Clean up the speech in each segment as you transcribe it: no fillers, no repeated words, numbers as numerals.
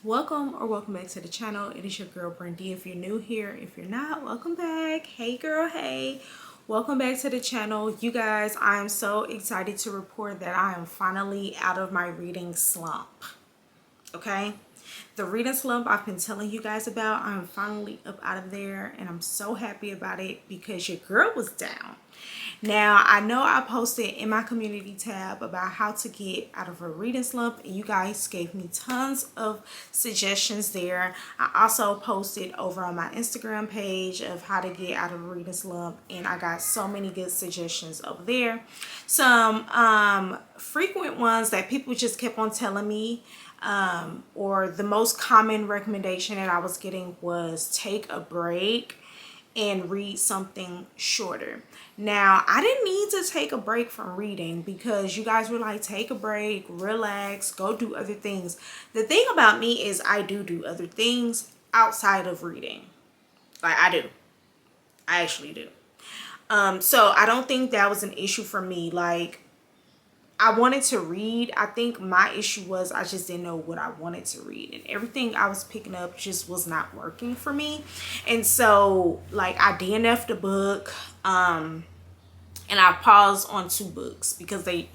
Welcome or welcome back to the channel. It is your girl Brandy. If you're new here, if you're not, welcome back. Hey girl, hey. Welcome back to the channel. You guys, I am so excited to report that I am finally out of my reading slump. Okay? The reading slump I've been telling you guys about, I'm finally up out of there and I'm so happy about it because your girl was down. Now, I know I posted in my community tab about how to get out of a reading slump and you guys gave me tons of suggestions there. I also posted over on my Instagram page of how to get out of a reading slump and I got so many good suggestions over there. Some frequent ones that people just kept on telling me, or the most common recommendation that I was getting was take a break and read something shorter. Now, I didn't need to take a break from reading because you guys were like, take a break, relax, go do other things. The thing about me is I do other things outside of reading. Like I do. I actually do. So I don't think that was an issue for me. Like I wanted to read. I think my issue was I just didn't know what I wanted to read. And everything I was picking up just was not working for me. And so, like, I DNF'd a book. And I paused on 2 books because they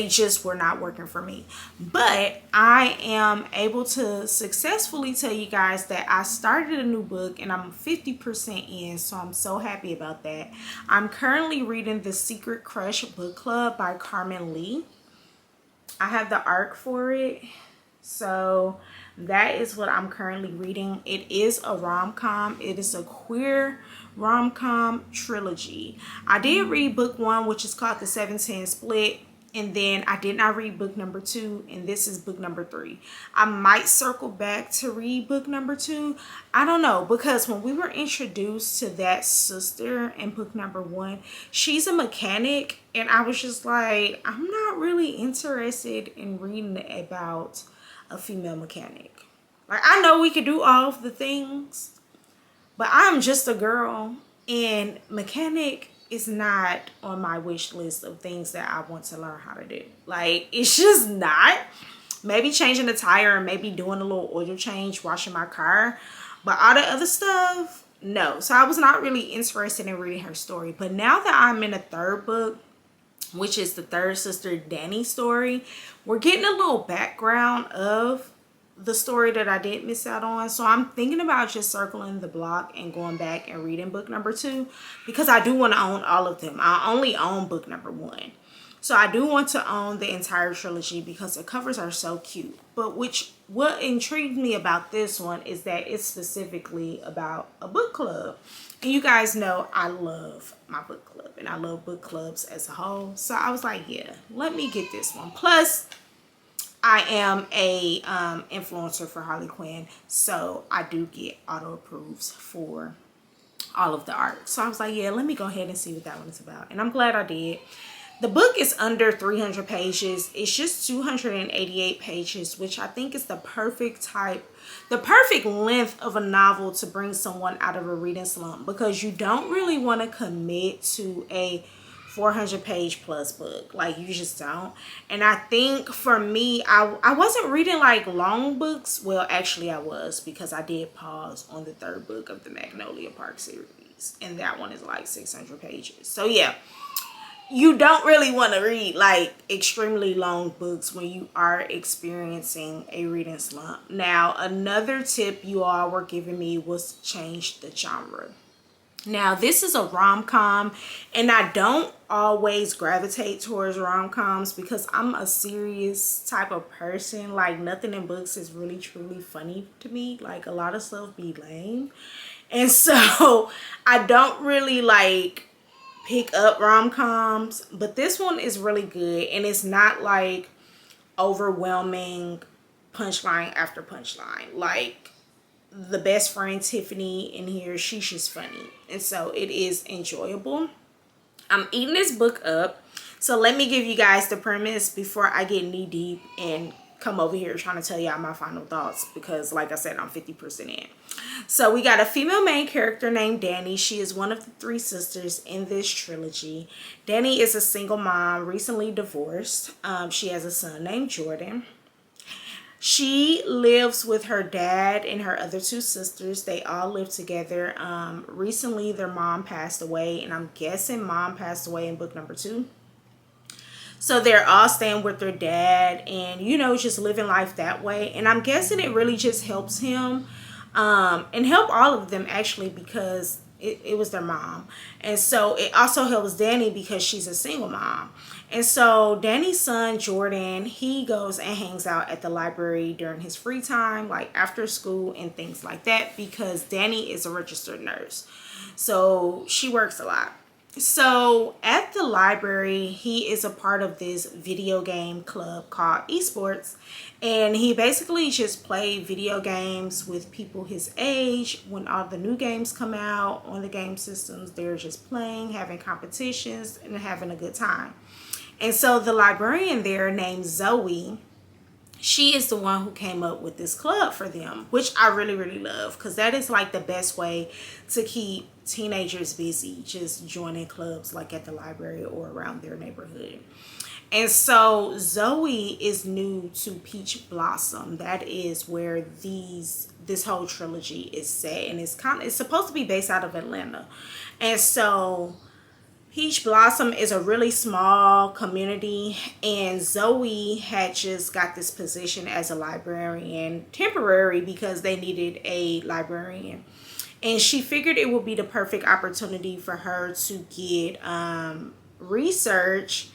just were not working for me. But I am able to successfully tell you guys that I started a new book and I'm 50% in, so I'm so happy about that. I'm currently reading The Secret Crush Book Club by Carmen Lee. I have the arc for it, so that is what I'm currently reading. It is a rom-com. It is a queer rom-com trilogy. I did read book 1, which is called The 710 Split, and then I did not read book number 2, and this is book number 3. I might circle back to read book number 2. I don't know, because when we were introduced to that sister in book number 1, she's a mechanic, and I was just like, I'm not really interested in reading about a female mechanic. Like, I know we could do all of the things, but I'm just a girl, and mechanic is not on my wish list of things that I want to learn how to do. Like, it's just not. Maybe changing the tire and maybe doing a little oil change, washing my car, but all the other stuff, no. So I was not really interested in reading her story. But now that I'm in the 3rd book, which is the 3rd sister Danny story, we're getting a little background of the story that I did miss out on. So I'm thinking about just circling the block and going back and reading book number 2 because I do want to own all of them. I only own book number 1. So I do want to own the entire trilogy because the covers are so cute. But what intrigued me about this one is that it's specifically about a book club. And you guys know I love my book club and I love book clubs as a whole. So I was like, yeah, let me get this one. Plus, I am a influencer for Harley Quinn, so I do get auto approves for all of the art. So I was like, yeah, let me go ahead and see what that one is about. And I'm glad I did. The book is under 300 pages. It's just 288 pages, which I think is the perfect length of a novel to bring someone out of a reading slump, because you don't really want to commit to a 400 page plus book. Like, you just don't. And I think for me, I wasn't reading like long books. Well, actually I was, because I did pause on the 3rd book of the Magnolia Parks series, and that one is like 600 pages. So yeah, you don't really want to read like extremely long books when you are experiencing a reading slump. Now, another tip you all were giving me was change the genre. Now, this is a rom-com, and I don't always gravitate towards rom-coms because I'm a serious type of person. Like, nothing in books is really truly funny to me. Like, a lot of stuff be lame. And so I don't really like pick up rom-coms, but this one is really good, and it's not like overwhelming punchline after punchline. Like, the best friend Tiffany in here, she's just funny, and so it is enjoyable. I'm eating this book up, so let me give you guys the premise before I get knee deep and come over here trying to tell y'all my final thoughts, because like I said, I'm 50% in. So we got a female main character named Danny. She is one of the 3 sisters in this trilogy. Danny is a single mom, recently divorced. She has a son named Jordan. She lives with her dad and her other two sisters. They all live together. Recently, their mom passed away, and I'm guessing mom passed away in book number 2. So they're all staying with their dad and, just living life that way. And I'm guessing it really just helps him and help all of them actually because it was their mom. And so it also helps Danny because she's a single mom. And so Danny's son, Jordan, he goes and hangs out at the library during his free time, like after school and things like that, because Danny is a registered nurse. So she works a lot. So at the library, he is a part of this video game club called Esports, and he basically just play video games with people his age. When all the new games come out on the game systems, they're just playing, having competitions, and having a good time. And so the librarian there named Zoe, she is the one who came up with this club for them, which I really, really love, because that is like the best way to keep teenagers busy, just joining clubs like at the library or around their neighborhood. And so Zoe is new to Peach Blossom. That is where this whole trilogy is set, and it's supposed to be based out of Atlanta. And so Peach Blossom is a really small community, and Zoe had just got this position as a librarian, temporary, because they needed a librarian. And she figured it would be the perfect opportunity for her to get research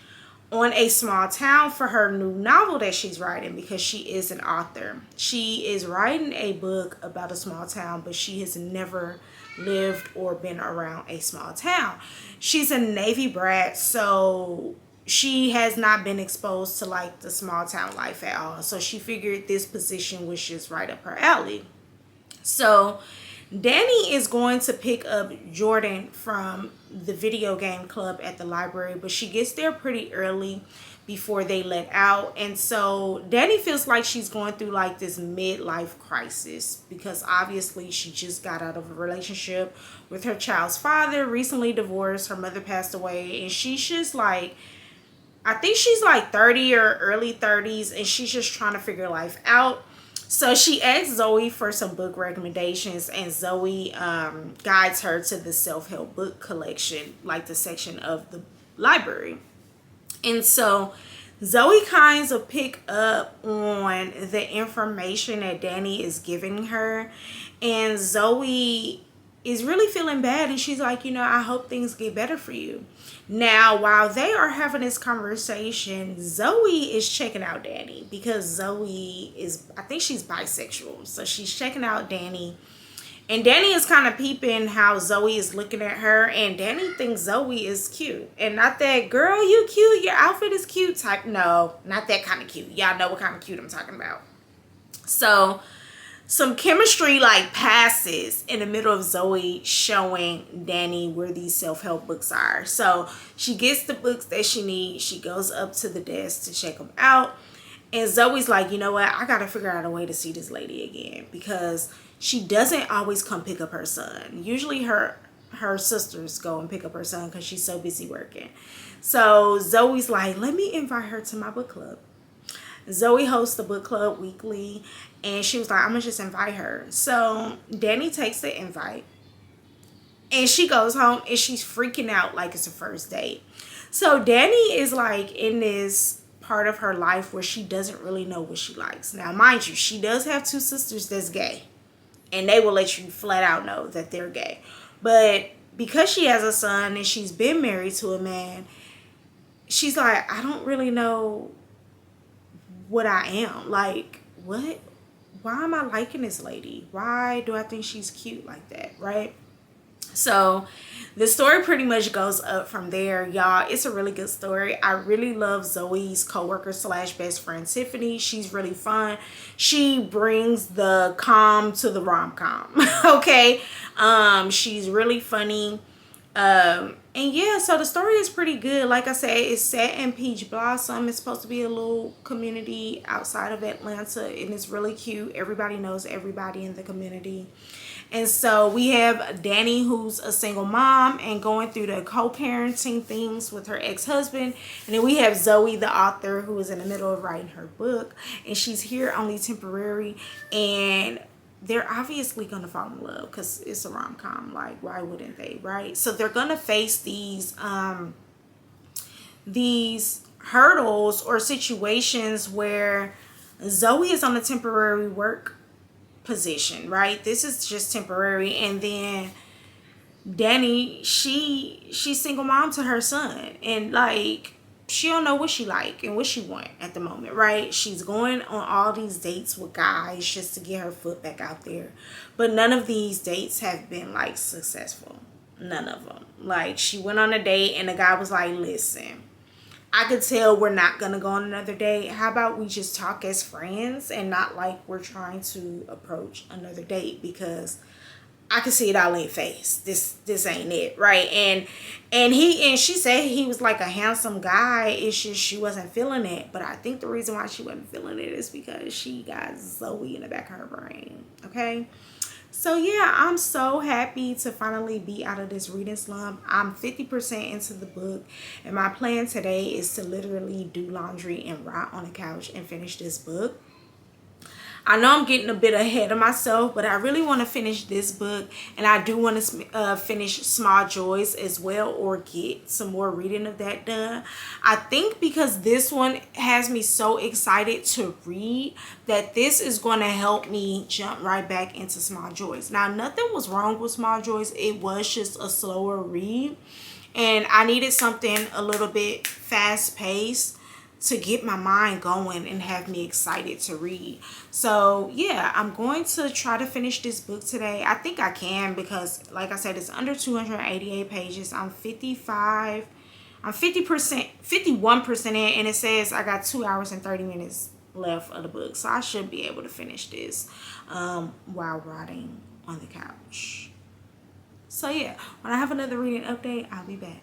on a small town for her new novel that she's writing, because she is an author. She is writing a book about a small town, but she has never lived or been around a small town. She's a Navy brat, so she has not been exposed to like the small town life at all. So she figured this position was just right up her alley. So Danny is going to pick up Jordan from the video game club at the library, but she gets there pretty early before they let out. And so Danny feels like she's going through like this midlife crisis, because obviously she just got out of a relationship with her child's father, recently divorced, her mother passed away, and she's just like, I think she's like 30 or early 30s, and she's just trying to figure life out. So she asks Zoe for some book recommendations, and Zoe guides her to the self-help book collection, like the section of the library. And so Zoe kinds of pick up on the information that Danny is giving her, and Zoe is really feeling bad, and she's like, I hope things get better for you. Now, while they are having this conversation, Zoe is checking out Danny, because Zoe is, I think she's bisexual, so she's checking out Danny. And Danny is kind of peeping how Zoe is looking at her, and Danny thinks Zoe is cute. And not that, girl, you cute, your outfit is cute type. No, not that kind of cute. Y'all know what kind of cute I'm talking about. So some chemistry like passes in the middle of Zoe showing Danny where these self-help books are. So she gets the books that she needs. She goes up to the desk to check them out. And Zoe's like, you know what? I got to figure out a way to see this lady again, because she doesn't always come pick up her son. Usually her sisters go and pick up her son because she's so busy working. So Zoe's like, let me invite her to my book club. Zoe hosts the book club weekly, and she was like, I'm gonna just invite her. So Danny takes the invite, and she goes home, and she's freaking out like it's a first date. So Danny is like in this part of her life where she doesn't really know what she likes. Now, mind you, she does have two sisters that's gay, and they will let you flat out know that they're gay. But because she has a son and she's been married to a man, she's like, I don't really know what I am. Like, what? Why am I liking this lady? Why do I think she's cute like that, right? So the story pretty much goes up from there, y'all. It's a really good story. I really love Zoe's coworker slash best friend, Tiffany. She's really fun. She brings the calm to the rom-com. Okay. She's really funny. And yeah, so the story is pretty good. Like I said, it's set in Peach Blossom. It's supposed to be a little community outside of Atlanta, and it's really cute. Everybody knows everybody in the community. And so we have Danny, who's a single mom and going through the co-parenting things with her ex-husband. And then we have Zoe, the author, who is in the middle of writing her book, and she's here only temporary, and they're obviously gonna fall in love because it's a rom-com. Like, why wouldn't they, right? So they're gonna face these hurdles or situations where Zoe is on a temporary work position, right? This is just temporary. And then Danny, she's single mom to her son, and like, she don't know what she like and what she want at the moment, right? She's going on all these dates with guys just to get her foot back out there, but none of these dates have been like successful. None of them. Like, she went on a date and the guy was like, listen, I could tell we're not gonna go on another date. How about we just talk as friends and not like we're trying to approach another date, because I can see it all in your face. This ain't it, right? And she said he was like a handsome guy. It's just she wasn't feeling it. But I think the reason why she wasn't feeling it is because she got Zoe in the back of her brain. Okay. So yeah, I'm so happy to finally be out of this reading slump. I'm 50% into the book, and my plan today is to literally do laundry and rot on the couch and finish this book. I know I'm getting a bit ahead of myself, but I really want to finish this book, and I do want to finish Small Joys as well, or get some more reading of that done. I think because this one has me so excited to read that this is going to help me jump right back into Small Joys. Now, nothing was wrong with Small Joys. It was just a slower read, and I needed something a little bit fast-paced to get my mind going and have me excited to read. So yeah, I'm going to try to finish this book today. I think I can, because like I said, it's under 288 pages. I'm 50%, 51% in, and it says I got 2 hours and 30 minutes left of the book. So I should be able to finish this while rotting on the couch. So yeah, when I have another reading update, I'll be back.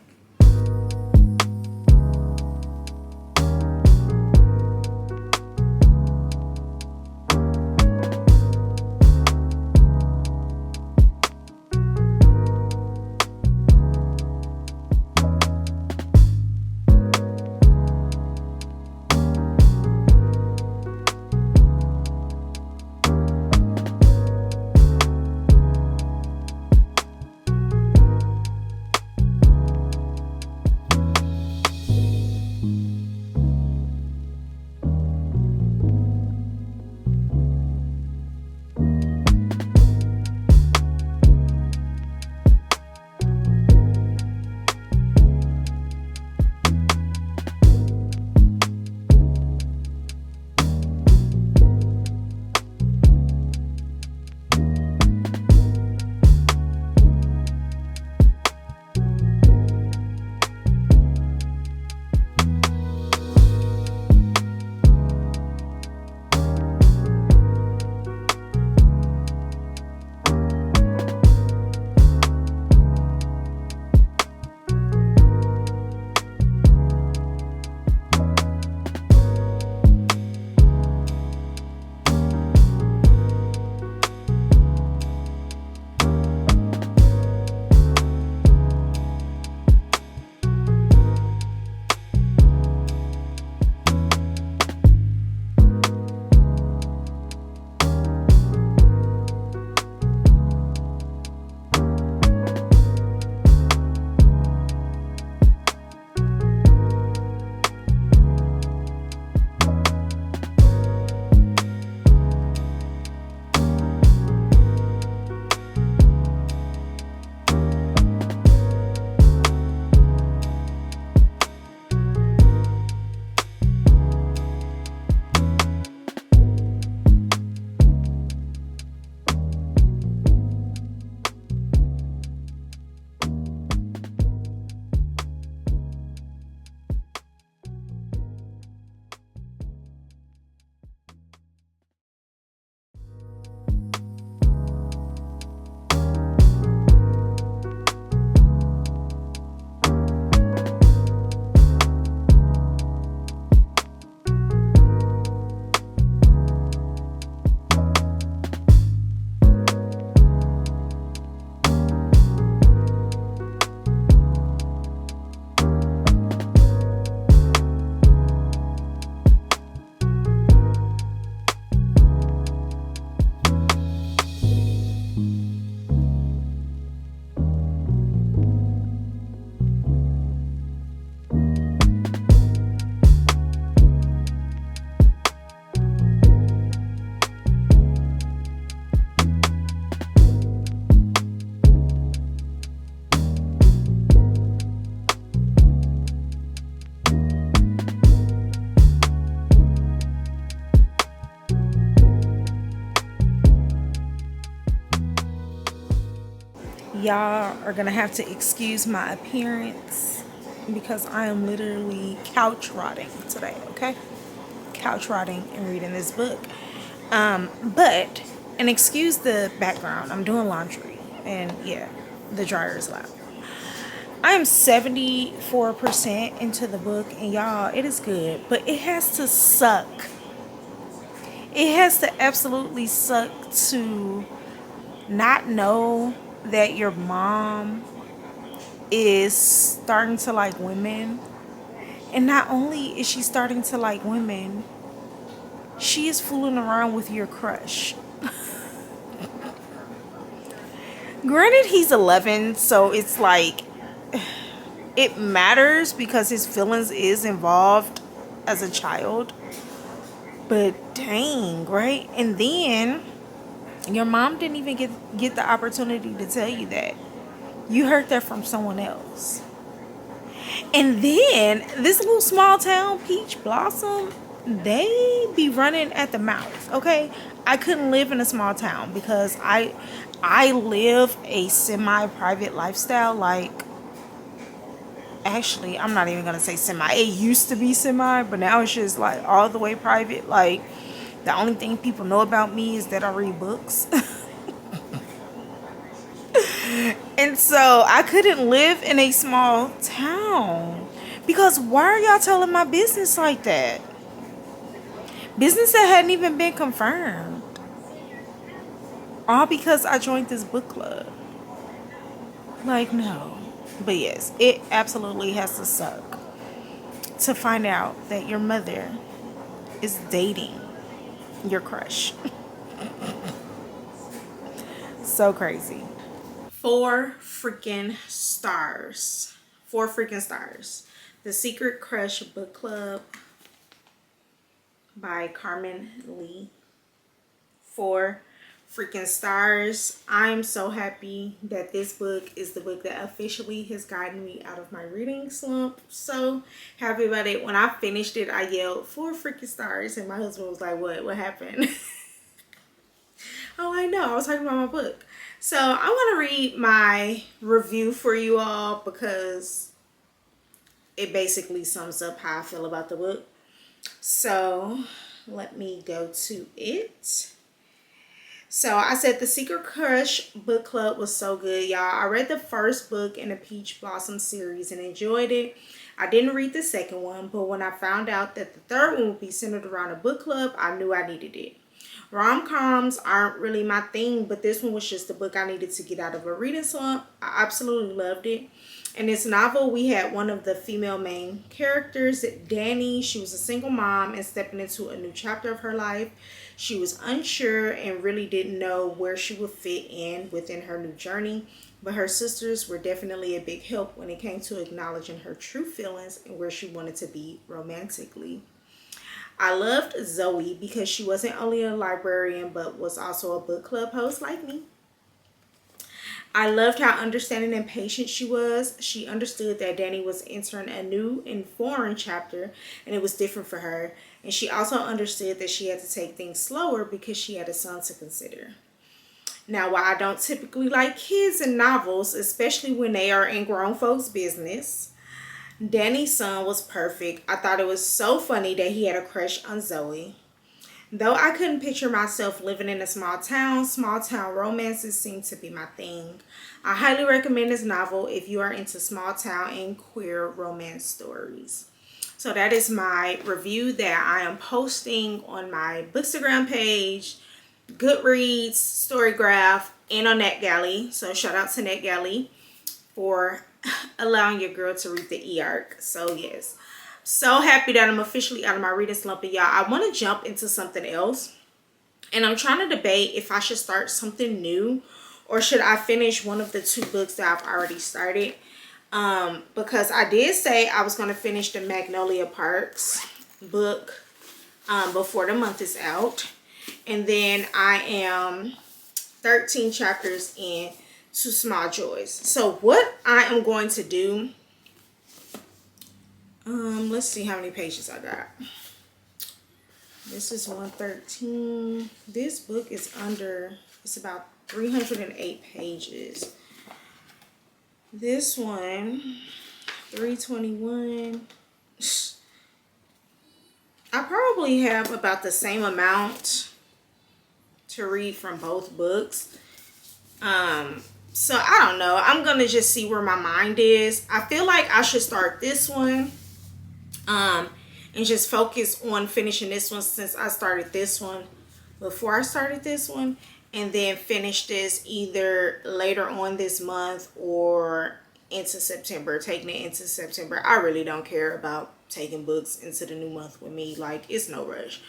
Y'all are gonna have to excuse my appearance because I am literally couch rotting today, okay? Couch rotting and reading this book. But, and excuse the background, I'm doing laundry, and yeah, the dryer is loud. I am 74% into the book, and y'all, it is good, but it has to suck. It has to absolutely suck to not know that your mom is starting to like women. And not only is she starting to like women, she is fooling around with your crush. Granted, he's 11, so it's like it matters because his feelings is involved as a child. But dang, right? And then your mom didn't even get the opportunity to tell you that. You heard that from someone else. And then this little small town peach blossom, they be running at the mouth. Okay, I couldn't live in a small town because I live a semi-private lifestyle. Like, actually, I'm not even gonna say semi. It used to be semi, but now it's just like all the way private. Like, the only thing people know about me is that I read books. And so I couldn't live in a small town because why are y'all telling my business like that? Business that hadn't even been confirmed. All because I joined this book club. Like, no. But yes, it absolutely has to suck to find out that your mother is dating your crush. So crazy. 4 freaking stars. 4 freaking stars. The Secret Crush Book Club by Carmen Lee. 4 freaking stars. I'm so happy that this book is the book that officially has gotten me out of my reading slump. So happy about it. When I finished it, I yelled 4 freaking stars, and my husband was like, what happened? Oh, I know, I was talking about my book. So I want to read my review for you all because it basically sums up how I feel about the book. So let me go to it. So I said The Secret Crush Book Club was so good, y'all. I read the first book in the Peach Blossom series and enjoyed it. I didn't read the second one, but when I found out that the third one would be centered around a book club, I knew I needed it. Rom-coms aren't really my thing, but this one was just the book I needed to get out of a reading slump. I absolutely loved it. In this novel, we had one of the female main characters, Danny. She was a single mom and stepping into a new chapter of her life. She was unsure and really didn't know where she would fit in within her new journey. But her sisters were definitely a big help when it came to acknowledging her true feelings and where she wanted to be romantically. I loved Zoe because she wasn't only a librarian but was also a book club host like me. I loved how understanding and patient she was. She understood that Danny was entering a new and foreign chapter and it was different for her. And she also understood that she had to take things slower because she had a son to consider. Now, while I don't typically like kids in novels, especially when they are in grown folks' business, Danny's son was perfect. I thought it was so funny that he had a crush on Zoe. Though I couldn't picture myself living in a small town romances seem to be my thing. I highly recommend this novel if you are into small town and queer romance stories. So that is my review that I am posting on my Bookstagram page, Goodreads, Storygraph, and on NetGalley. So shout out to NetGalley for allowing your girl to read the e-arc. So yes, so happy that I'm officially out of my reading slump. Y'all, I want to jump into something else, and I'm trying to debate if I should start something new or should I finish one of the 2 books that I've already started, because I did say I was going to finish the Magnolia Parks book before the month is out, and then I am 13 chapters in to Small Joys. So what I am going to do, let's see how many pages I got. This is 113. This book is it's about 308 pages. This one, 321. I probably have about the same amount to read from both books. So I don't know. I'm gonna just see where my mind is. I feel like I should start this one, and just focus on finishing this one since I started this one before I started this one, and then finish this either later on this month or into September, taking it into September. I really don't care about taking books into the new month with me. Like, it's no rush.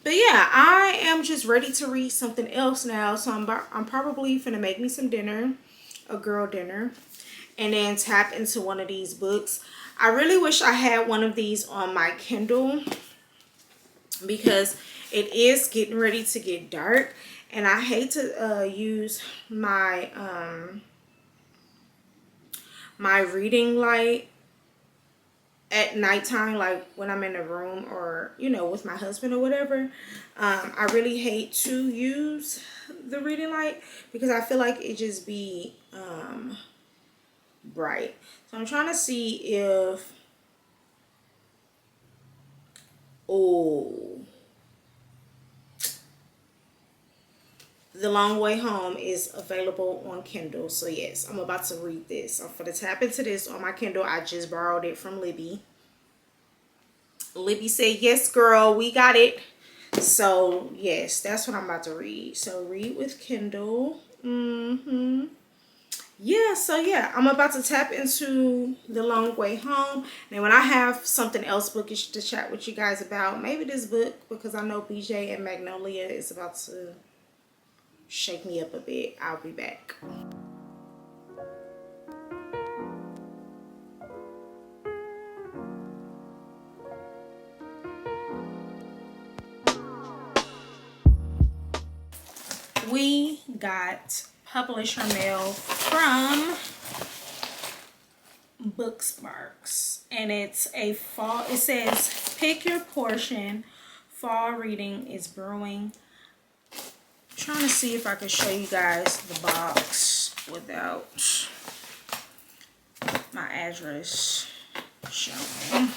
But yeah, I am just ready to read something else now. So I'm probably finna make me some dinner, a girl dinner, and then tap into one of these books. I really wish I had one of these on my Kindle because it is getting ready to get dark, and I hate to use my my reading light at nighttime, like when I'm in a room or, you know, with my husband or whatever. I really hate to use the reading light because I feel like it just be bright. So I'm trying to see if, oh, The Long Way Home is available on Kindle. So yes, I'm about to read this. I'm going to tap into this on my Kindle. I just borrowed it from Libby. Libby said, yes, girl, we got it. So yes, that's what I'm about to read. So read with Kindle. Yeah, so yeah, I'm about to tap into The Long Way Home. And when I have something else bookish to chat with you guys about, maybe this book, because I know BJ and Magnolia is about to shake me up a bit, I'll be back. We got publisher mail from Bookmarks, and it's a fall. It says pick your portion, fall reading is brewing. I'm trying to see if I can show you guys the box without my address showing.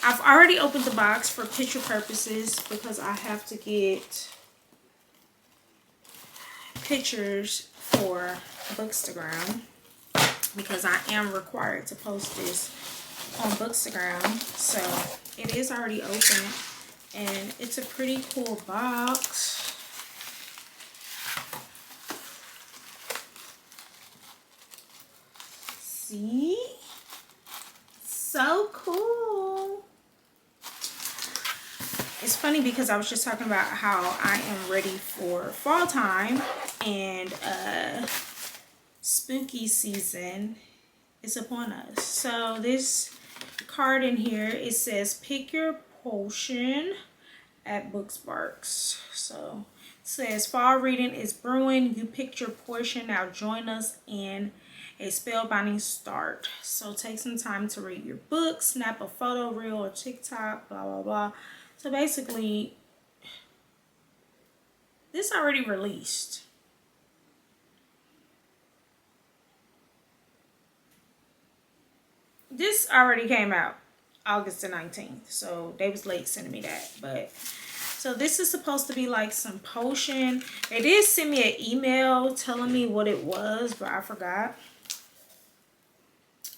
I've already opened the box for picture purposes because I have to get pictures for Bookstagram, because I am required to post this on Bookstagram. So it is already open, and it's a pretty cool box. See? So cool. It's funny because I was just talking about how I am ready for fall time, and spooky season is upon us. So this card in here, it says pick your potion at Bookmarks. So it says fall reading is brewing. You picked your portion. Now join us in a spellbinding start. So take some time to read your book, snap a photo, reel, or TikTok, blah blah blah. So basically, this already released. This already came out August the 19th. So they was late sending me that. But so this is supposed to be like some potion. They did send me an email telling me what it was, but I forgot.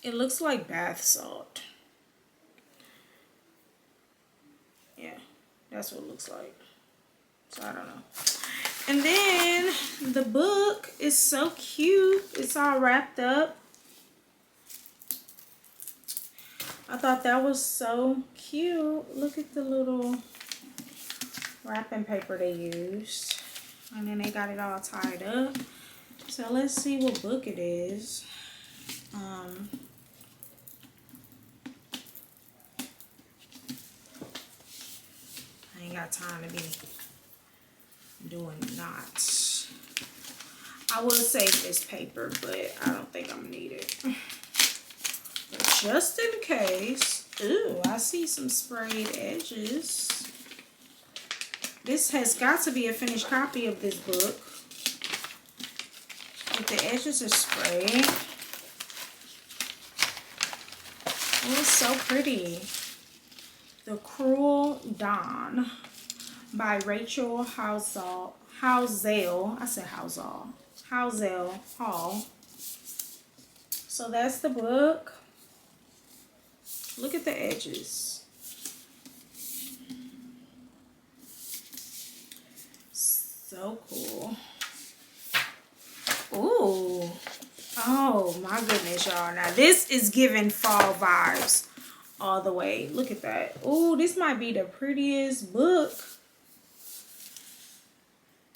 It looks like bath salt. Yeah, that's what it looks like. So I don't know. And then the book is so cute. It's all wrapped up. I thought that was so cute. Look at the little wrapping paper they used. And then they got it all tied up. So let's see what book it is. I ain't got time to be doing knots. I will save this paper, but I don't think I'm gonna need it. But just in case. Ooh, I see some sprayed edges. This has got to be a finished copy of this book. But the edges are sprayed. Oh, it's so pretty. The Cruel Dawn by Rachel Housel. I said Housel Hall. So that's the book. Look at the edges. So cool. Ooh. Oh my goodness, y'all. Now this is giving fall vibes all the way. Look at that. Ooh, this might be the prettiest book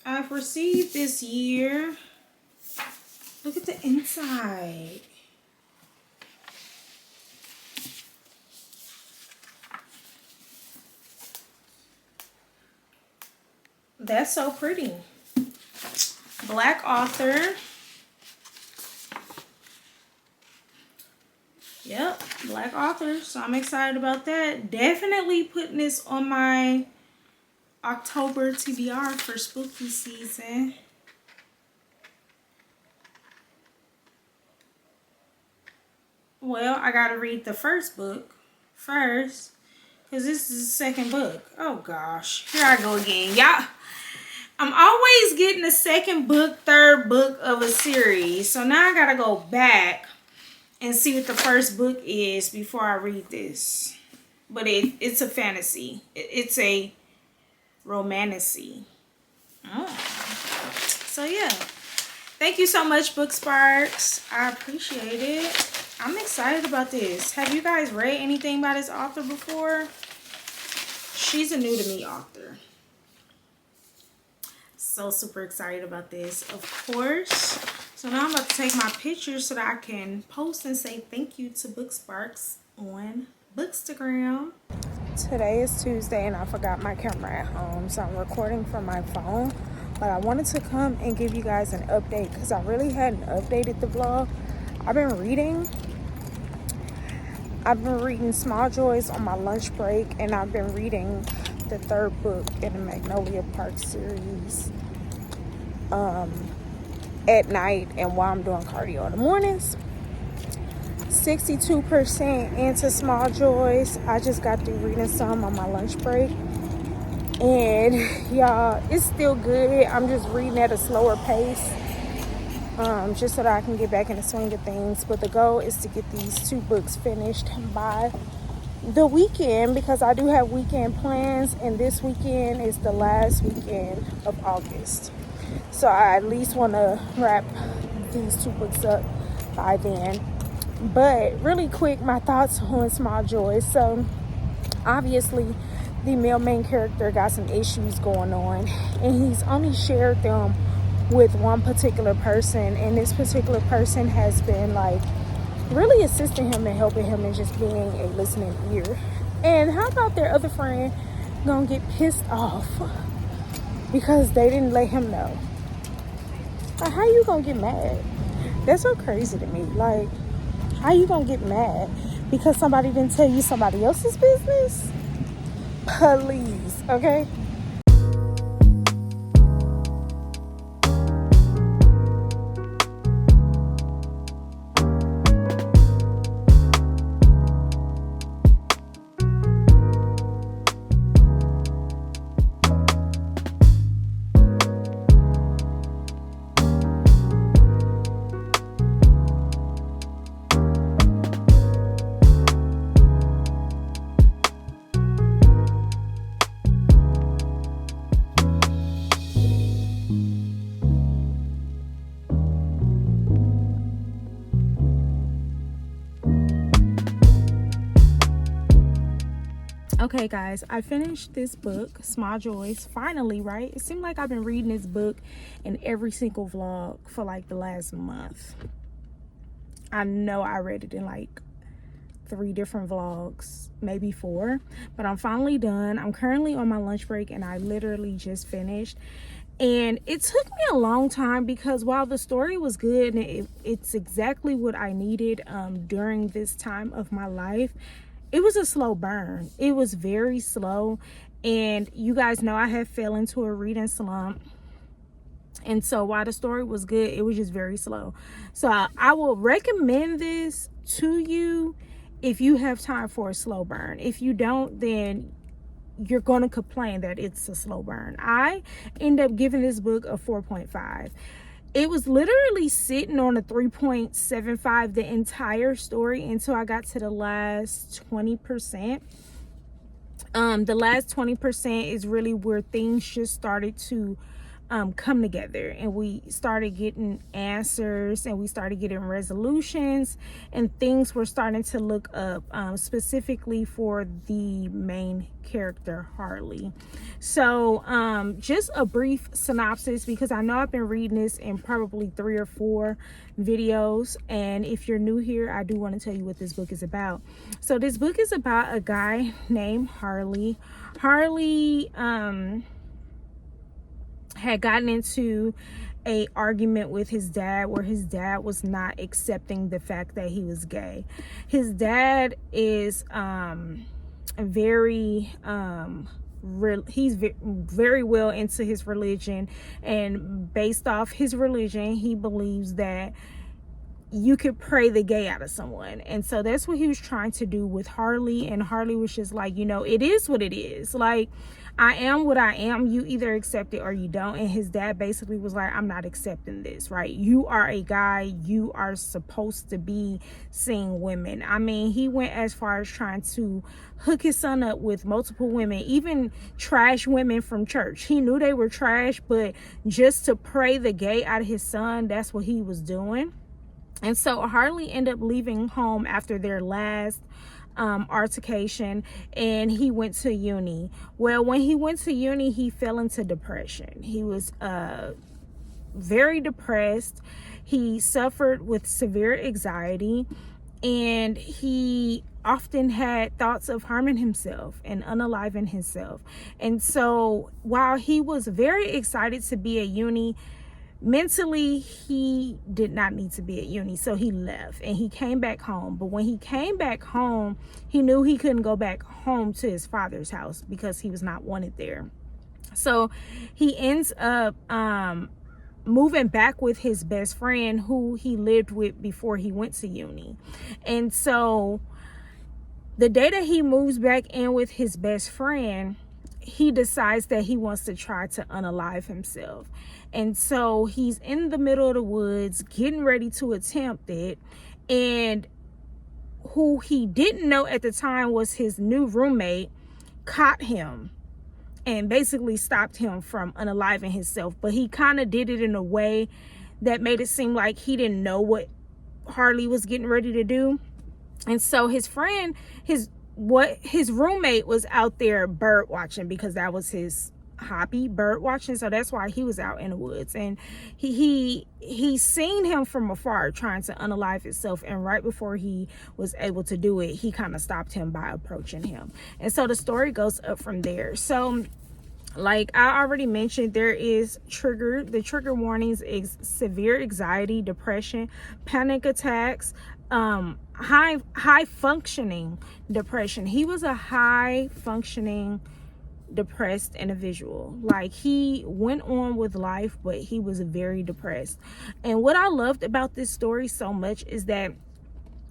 I've received this year. Look at the inside. That's so pretty. Black author. Yep, Black author. So I'm excited about that. Definitely putting this on my October TBR for spooky season. Well, I gotta read the first book first, because this is the second book. Oh gosh, here I go again, y'all. I'm always getting the second book, third book of a series. So now I gotta go back and see what the first book is before I read this. But it's a fantasy. It's a romantasy. So yeah. Thank you so much, Book Sparks. I appreciate it. I'm excited about this. Have you guys read anything by this author before? She's a new to me author. So super excited about this, of course. So now I'm about to take my pictures so that I can post and say thank you to Book Sparks on Bookstagram. Today is Tuesday and I forgot my camera at home, so I'm recording from my phone. But I wanted to come and give you guys an update because I really hadn't updated the vlog. I've been reading Small Joys on my lunch break, and I've been reading the third book in the Magnolia Parks series at night and while I'm doing cardio in the mornings. 62% into Small Joys. I just got through reading some on my lunch break, and y'all, it's still good. I'm just reading at a slower pace, just so that I can get back in the swing of things. But the goal is to get these 2 books finished by the weekend, because I do have weekend plans, and this weekend is the last weekend of August. So I at least want to wrap these 2 books up by then. But really quick, my thoughts on Small Joys. So obviously the male main character got some issues going on, and he's only shared them with one particular person, and this particular person has been like really assisting him and helping him and just being a listening ear. And how about their other friend gonna get pissed off because they didn't let him know? Like, how you gonna get mad? That's so crazy to me. Like, how you gonna get mad because somebody didn't tell you somebody else's business? Please, okay? Okay guys, I finished this book, Small Joys, finally, right? It seemed like I've been reading this book in every single vlog for like the last month. I know I read it in like 3 different vlogs, maybe 4, but I'm finally done. I'm currently on my lunch break and I literally just finished. And it took me a long time because while the story was good and it's exactly what I needed during this time of my life, it was a slow burn. It was very slow. And you guys know I have fell into a reading slump. And so while the story was good, it was just very slow. So I will recommend this to you if you have time for a slow burn. If you don't, then you're going to complain that it's a slow burn. I end up giving this book a 4.5. It was literally sitting on a 3.75 the entire story until I got to the last 20%. The last 20% is really where things just started to come together, and we started getting answers, and we started getting resolutions, and things were starting to look up, specifically for the main character, Harley. So just a brief synopsis, because I know I've been reading this in probably 3 or 4 videos, and if you're new here, I do want to tell you what this book is about. So this book is about a guy named Harley. Harley had gotten into a argument with his dad, where his dad was not accepting the fact that he was gay. His dad is very very well into his religion, and based off his religion, he believes that you could pray the gay out of someone. And so that's what he was trying to do with Harley. And Harley was just like, you know, it is what it is. Like, I am what I am. You either accept it or you don't. And his dad basically was like, I'm not accepting this, right? You are a guy. You are supposed to be seeing women. I mean, he went as far as trying to hook his son up with multiple women, even trash women from church. He knew they were trash, but just to pray the gay out of his son, that's what he was doing. And so Harley ended up leaving home after their last altercation, and he went to uni. Well, when he went to uni, he fell into depression. He was very depressed. He suffered with severe anxiety, and he often had thoughts of harming himself and unaliving himself. And so while he was very excited to be at uni, mentally, he did not need to be at uni. So he left and he came back home. But when he came back home, he knew he couldn't go back home to his father's house because he was not wanted there. So he ends up moving back with his best friend, who he lived with before he went to uni. And so the day that he moves back in with his best friend, he decides that he wants to try to unalive himself. And so he's in the middle of the woods getting ready to attempt it, and who he didn't know at the time was his new roommate caught him and basically stopped him from unaliving himself. But he kind of did it in a way that made it seem like he didn't know what Harley was getting ready to do. And so his friend, his roommate was out there bird watching, because that was his hobby, bird watching. So that's why he was out in the woods, and he seen him from afar trying to unalive himself, and right before he was able to do it, he kind of stopped him by approaching him. And so the story goes up from there. So like I already mentioned, there is the trigger warnings is severe anxiety, depression, panic attacks, high functioning depression. He was a high functioning depressed individual. Like, he went on with life, but he was very depressed. And what I loved about this story so much is that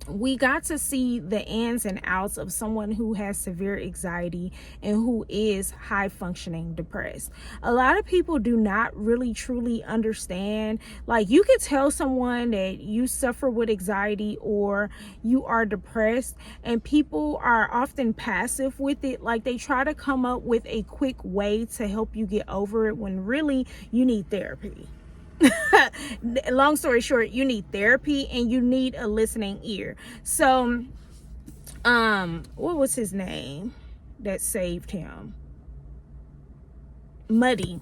we got to see the ins and outs of someone who has severe anxiety and who is high functioning depressed. A lot of people do not really truly understand. Like, you could tell someone that you suffer with anxiety or you are depressed, and people are often passive with it. Like, they try to come up with a quick way to help you get over it, when really you need therapy. Long story short, you need therapy and you need a listening ear. So what was his name that saved him? Muddy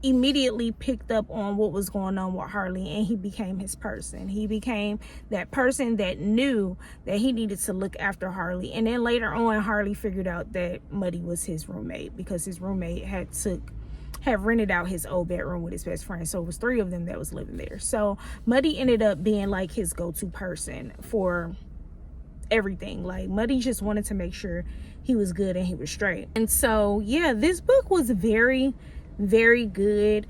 immediately picked up on what was going on with Harley, and he became his person. He became that person that knew that he needed to look after Harley. And then later on, Harley figured out that Muddy was his roommate, because his roommate had rented out his old bedroom with his best friend. So it was 3 of them that was living there. So Muddy ended up being like his go-to person for everything. Like, Muddy just wanted to make sure he was good and he was straight. And so yeah, this book was very, very good.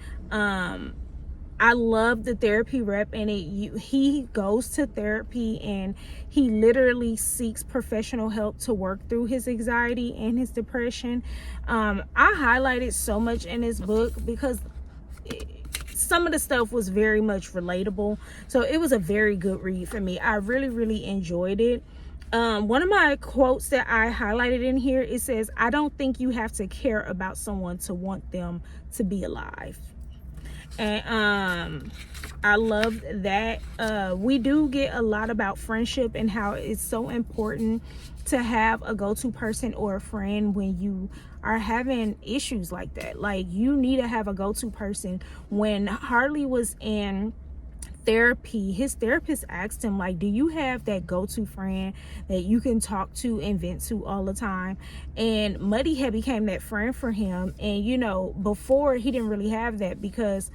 I love the therapy rep in it. He goes to therapy and he literally seeks professional help to work through his anxiety and his depression. I highlighted so much in this book because some of the stuff was very much relatable. So it was a very good read for me. I really, really enjoyed it. One of my quotes that I highlighted in here, it says, "I don't think you have to care about someone to want them to be alive." And I love that. We do get a lot about friendship and how it's so important to have a go-to person or a friend when you are having issues like that. Like, you need to have a go-to person. When Harley was in therapy, his therapist asked him, like, do you have that go-to friend that you can talk to and vent to all the time? And Muddy had became that friend for him. And you know, before, he didn't really have that because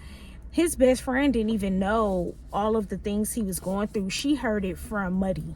his best friend didn't even know all of the things he was going through. She heard it from Muddy.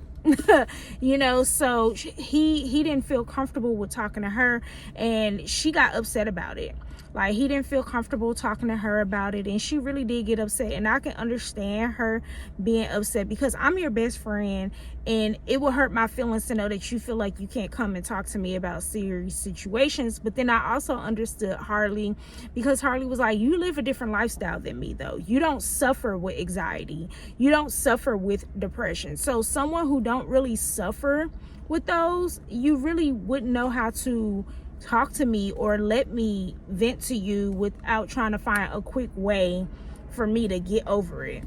You know, so he didn't feel comfortable with talking to her, and she got upset about it. Like, he didn't feel comfortable talking to her about it, and she really did get upset. And I can understand her being upset because I'm your best friend, and it will hurt my feelings to know that you feel like you can't come and talk to me about serious situations. But then I also understood Harley, because Harley was like, you live a different lifestyle than me, though. You don't suffer with anxiety. You don't suffer with depression. So someone who don't really suffer with those, you really wouldn't know how to talk to me or let me vent to you without trying to find a quick way for me to get over it.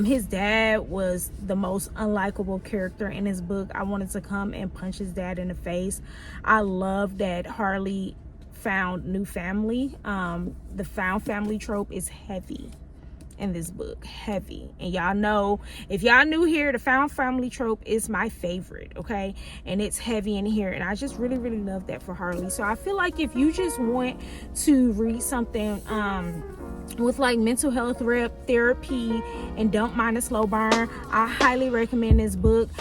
His dad was the most unlikable character in his book. I wanted to come and punch his dad in the face. I love that Harley found new family. The found family trope is heavy in this book, heavy. And y'all know, if y'all new here, the found family trope is my favorite, okay? And it's heavy in here, and I just really, really love that for Harley. So I feel like if you just want to read something with like mental health therapy and don't mind a slow burn, I highly recommend this book.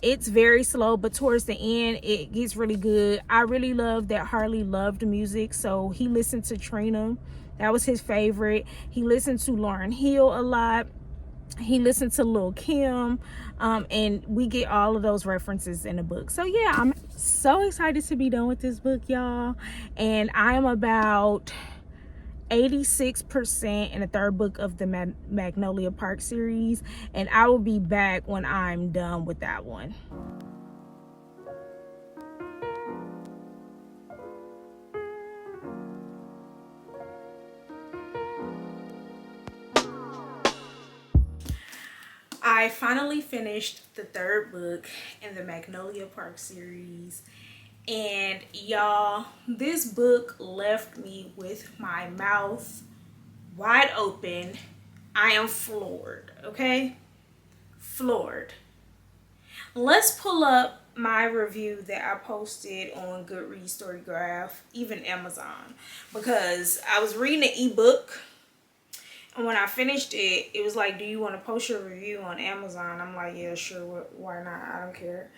It's very slow, but towards the end it gets really good. I really love that Harley loved music, so he listened to Trina. That was his favorite. He listened to Lauryn Hill a lot. He listened to Lil' Kim. And we get all of those references in the book. So yeah, I'm so excited to be done with this book, y'all. And I am about 86% in the third book of the Magnolia Parks series. And I will be back when I'm done with that one. I finally finished the third book in the Magnolia Parks series, and y'all, this book left me with my mouth wide open. I am floored, okay? Floored. Let's pull up my review that I posted on Goodreads, Storygraph, even Amazon, because I was reading the ebook. And when I finished it, it was like, do you want to post your review on Amazon? I'm like, yeah, sure. Why not? I don't care.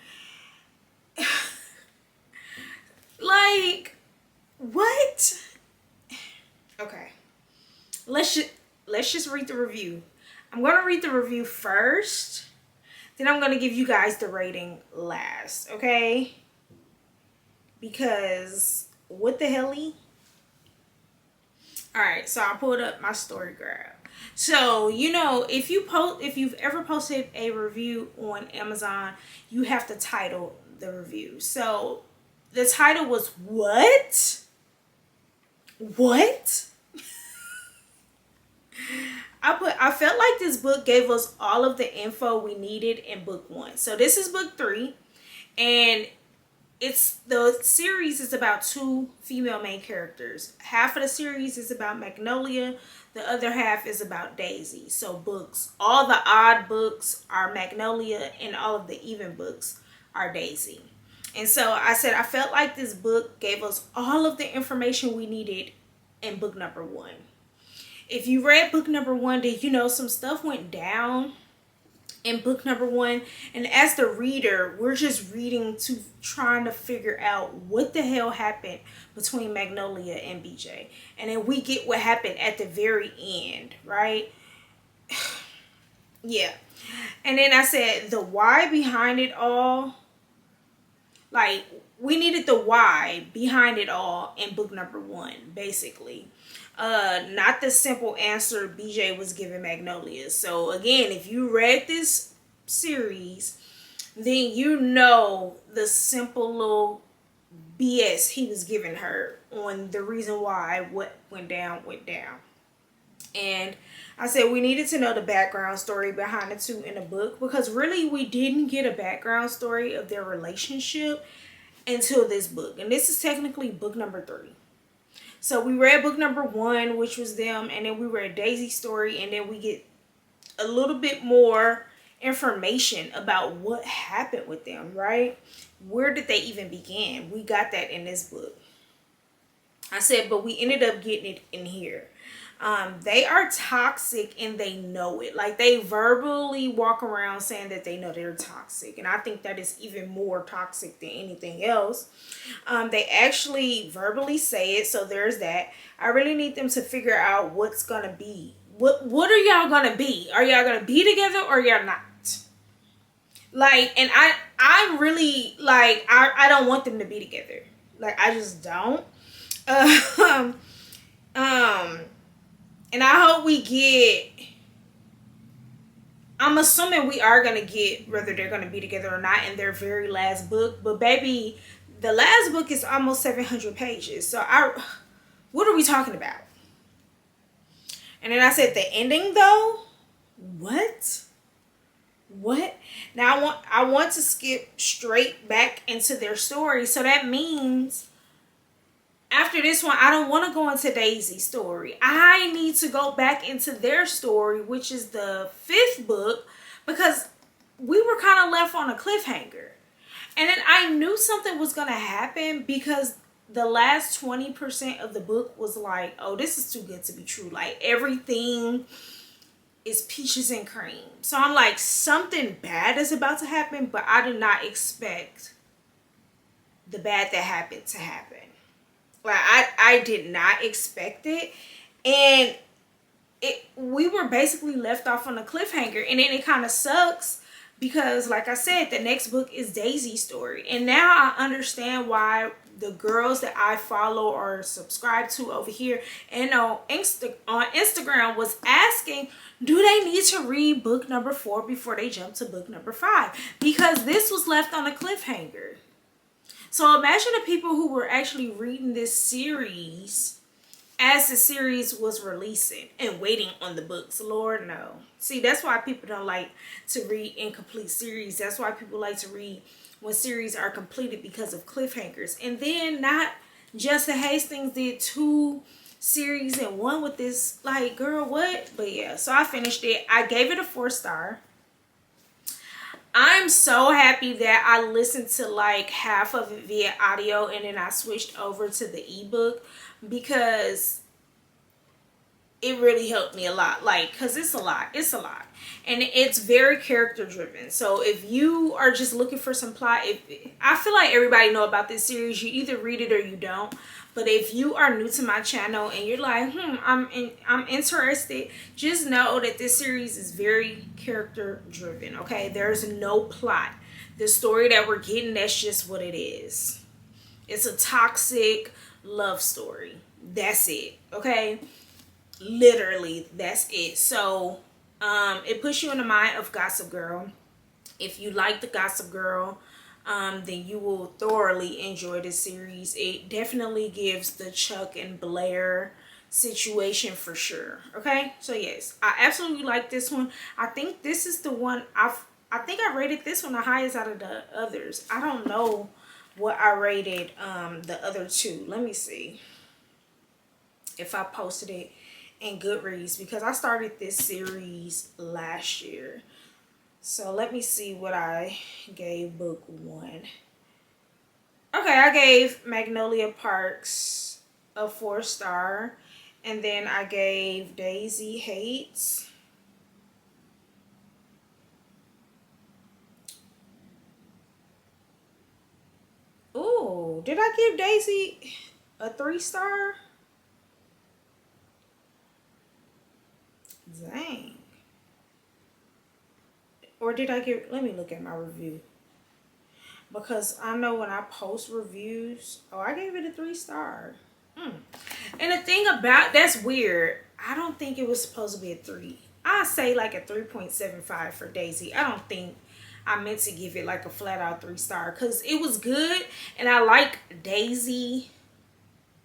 Like, what? Okay. Let's just read the review. I'm going to read the review first. Then I'm going to give you guys the rating last. Okay? Because what the hell-y? Alright, so I pulled up my Storygraph. So, you know, if you've ever posted a review on Amazon, you have to title the review. So the title was What? What? I felt like this book gave us all of the info we needed in book 1. So this is book 3, and the series is about 2 female main characters. Half of the series is about Magnolia, the other half is about Daisy. So all the odd books are Magnolia, and all of the even books are Daisy. And so I said I felt like this book gave us all of the information we needed in book number 1. If you read book number 1, then you know some stuff went down in book number 1, and as the reader we're just reading to trying to figure out what the hell happened between Magnolia and BJ, and then we get what happened at the very end, right? Yeah. And then I said the why behind it all, like we needed the why behind it all in book number 1, basically. Not the simple answer BJ was giving Magnolia. So again, if you read this series, then you know the simple little BS he was giving her on the reason why what went down went down. And I said we needed to know the background story behind the two in the book, because really we didn't get a background story of their relationship until this book. And this is technically book number 3. So we read book number 1, which was them, and then we read Daisy's story, and then we get a little bit more information about what happened with them, right? Where did they even begin? We got that in this book. I said, but we ended up getting it in here. They are toxic and they know it. Like, they verbally walk around saying that they know they're toxic. And I think that is even more toxic than anything else. They actually verbally say it. So there's that. I really need them to figure out what's going to be. What are y'all going to be? Are y'all going to be together or y'all not? Like, and I really, like, I don't want them to be together. Like, I just don't. And I hope we get, I'm assuming we are going to get whether they're going to be together or not in their very last book. But baby, the last book is almost 700 pages. So what are we talking about? And then I said the ending though. What? Now I want to skip straight back into their story. So that means after this one, I don't want to go into Daisy's story. I need to go back into their story, which is the 5th book, because we were kind of left on a cliffhanger. And then I knew something was going to happen because the last 20% of the book was like, oh, this is too good to be true. Like, everything is peaches and cream. So I'm like, something bad is about to happen, but I did not expect the bad that happened to happen. Like, I did not expect it. And we were basically left off on a cliffhanger. And then it kind of sucks because, like I said, the next book is Daisy's story. And now I understand why the girls that I follow or subscribe to over here and on Instagram was asking, do they need to read book number 4 before they jump to book number 5? Because this was left on a cliffhanger. So imagine the people who were actually reading this series as the series was releasing and waiting on the books. Lord, no. See, that's why people don't like to read incomplete series. That's why people like to read when series are completed, because of cliffhangers. And then not just the Hastings did 2 series in one with this. Like, girl, what? But yeah, so I finished it. I gave it a 4-star. I'm so happy that I listened to like half of it via audio and then I switched over to the ebook, because it really helped me a lot. Like, because it's a lot. And it's very character driven. So if you are just looking for some plot, I feel like everybody know about this series. You either read it or you don't. But if you are new to my channel and you're like, I'm interested, just know that this series is very character driven, okay? There's no plot. The story that we're getting, that's just what it is. It's a toxic love story. That's it, okay? Literally, that's it. So, it puts you in the mind of Gossip Girl. If you like the Gossip Girl, then you will thoroughly enjoy this series. It definitely gives the Chuck and Blair situation for sure. Okay, so yes, I absolutely like this one. I think this is the one I think I rated this one the highest out of the others. I don't know what I rated the other 2. Let me see if I posted it in Goodreads, because I started this series last year. So let me see what I gave book 1. Okay, I gave Magnolia Parks a 4-star. And then I gave Daisy Hates Ooh, did I give Daisy a 3-star? Dang. Or did I give, let me look at my review. Because I know when I post reviews, oh, I gave it a 3-star. And the thing about, that's weird. I don't think it was supposed to be a 3. I say like a 3.75 for Daisy. I don't think I meant to give it like a flat out 3-star, because it was good and I like Daisy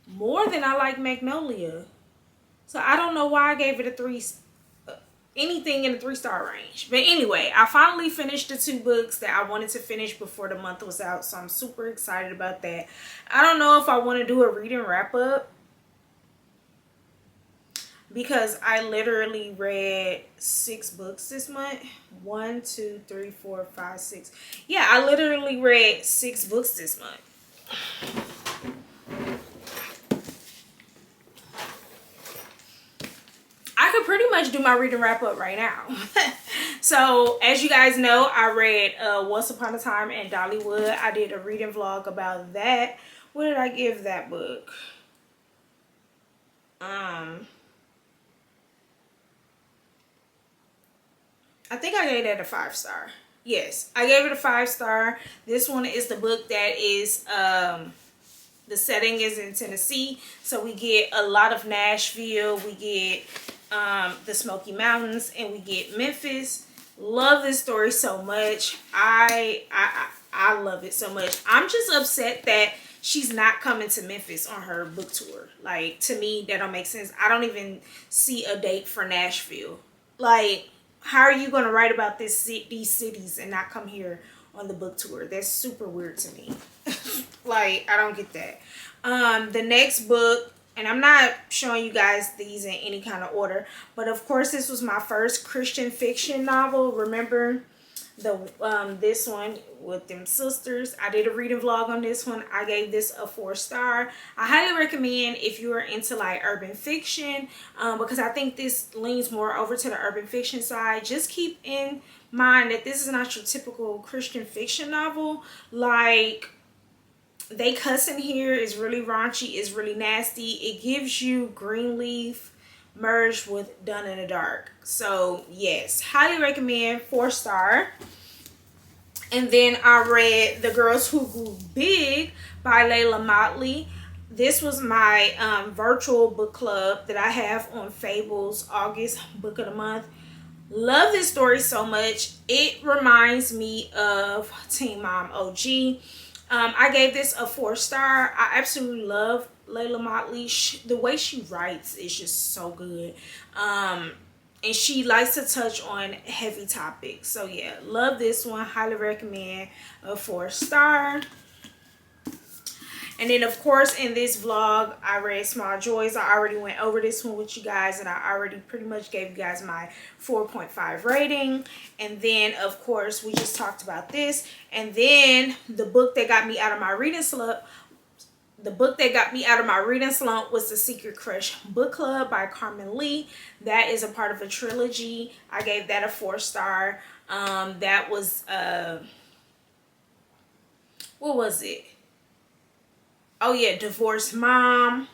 more than I like Magnolia. So I don't know why I gave it a 3, anything in the 3-star range. But anyway, I finally finished the 2 books that I wanted to finish before the month was out, so I'm super excited about that. I don't know if I want to do a reading wrap up, because I literally read 6 books this month. 1, 2, 3, 4, 5, 6. Yeah, I literally read 6 books this month. I could pretty much do my reading wrap up right now. So as you guys know, I read Once Upon a Time in Dollywood. I did a reading vlog about that. What did I give that book? I think I gave that a 5-star. Yes, I gave it a 5-star. This one is the book that is, the setting is in Tennessee. So we get a lot of Nashville. We get the Smoky Mountains, and we get Memphis. Love this story so much. I love it so much. I'm just upset that she's not coming to Memphis on her book tour. Like, to me, that don't make sense. I don't even see a date for Nashville. Like, how are you going to write about these cities and not come here on the book tour? That's super weird to me. Like, I don't get that. The next book, and I'm not showing you guys these in any kind of order, but of course this was my first Christian fiction novel. Remember the this one with them sisters? I did a reading vlog on this one. I gave this a 4-star. I highly recommend if you are into like urban fiction, because I think this leans more over to the urban fiction side. Just keep in mind that this is not your typical Christian fiction novel. Like, they cuss in here. Is really raunchy, is really nasty. It gives you Greenleaf merged with Done in the Dark. So yes, highly recommend, 4-star. And then I read The Girls Who Grew Big by Layla Motley. This was my virtual book club that I have on Fable's August book of the month. Love this story so much. It reminds me of Teen Mom OG. I gave this a 4-star. I absolutely love Layla Motley. The way she writes is just so good. And she likes to touch on heavy topics. So yeah, love this one. Highly recommend, a 4-star. And then of course in this vlog, I read Small Joys. I already went over this one with you guys, and I already pretty much gave you guys my 4.5 rating. And then of course we just talked about this. And then the book that got me out of my reading slump, was The Secret Crush Book Club by Carmen Lee. That is a part of a trilogy. I gave that a 4-star. That was what was it? Oh yeah, Divorced Mom,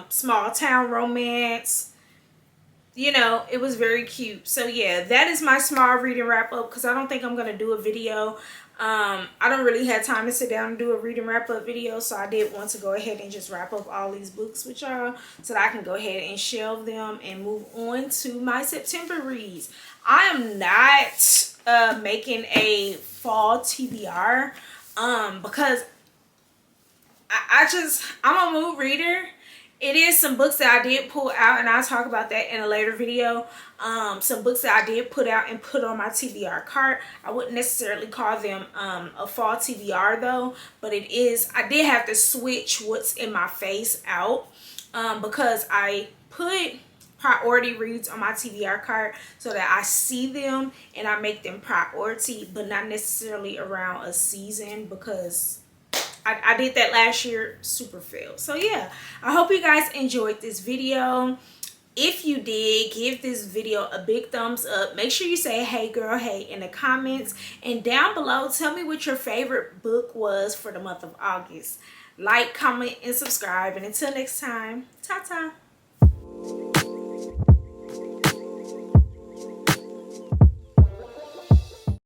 Small Town Romance. You know, it was very cute. So yeah, that is my small reading wrap up, because I don't think I'm going to do a video. I don't really have time to sit down and do a reading wrap up video, so I did want to go ahead and just wrap up all these books with y'all so that I can go ahead and shelve them and move on to my September reads. I am not making a fall TBR because I'm a mood reader. It is some books that I did pull out, and I'll talk about that in a later video. Some books that I did put out and put on my TBR cart. I wouldn't necessarily call them a fall TBR though, but it is. I did have to switch what's in my face out because I put priority reads on my TBR cart so that I see them and I make them priority, but not necessarily around a season, because I did that last year, super failed. So yeah, I hope you guys enjoyed this video. If you did, give this video a big thumbs up. Make sure you say hey girl hey in the comments, and down below tell me what your favorite book was for the month of August. Like, comment, and subscribe, and until next time, ta-ta.